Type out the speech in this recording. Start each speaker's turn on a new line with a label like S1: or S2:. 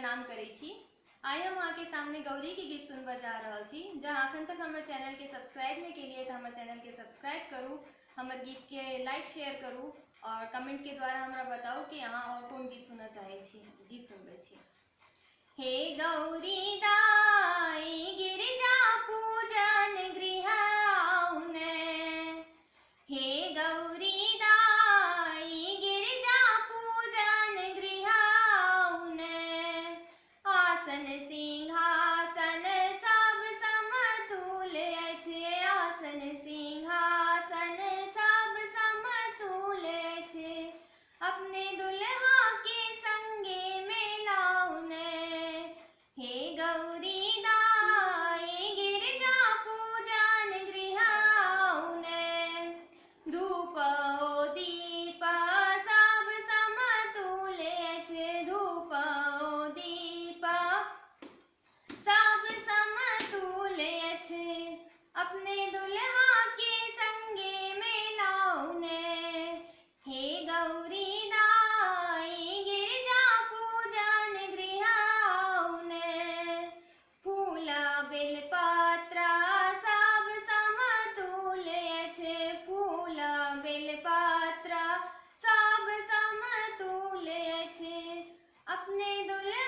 S1: प्रणाम करै छी। आइ हम अहाँ के सामने गौरी के गीत सुनबा जा रहल छी। जहाँ अखन तक हमर चैनल के सब्सक्राइब नहीं केलिए तो हमर चैनल के सब्सक्राइब करू, हमर गीत के लाइक शेयर करू और कमेंट के द्वारा हमरा बताओ कि अहाँ और कोन गीत सुनना चाहे छी, गीत सुनबे छी। हे गौरी दाई गिरिजा पूजन गृह आउने, हे गौरी दाई गिरिजा पूजन गृह आउने, आसन सिंहासन सब समतुल अछि, आसन सिंहासन सब समतुल अछि, अपने दुल्हा के संगे में लाउने, हे गौरी दाई गिरिजा पूजन गृह आउने, धूप ओ दीप सब समतुल अछि, धूप ओ दीप सब समतुल अछि, अपने दुल्हा के संगे में लाउने, हे गौरी दाई गिरिजा पूजन गृह आउने, फूल बेलपत्र सब समतुल अछि, फूल बेलपत्र सब समतुल अछि, अपने दुल्हा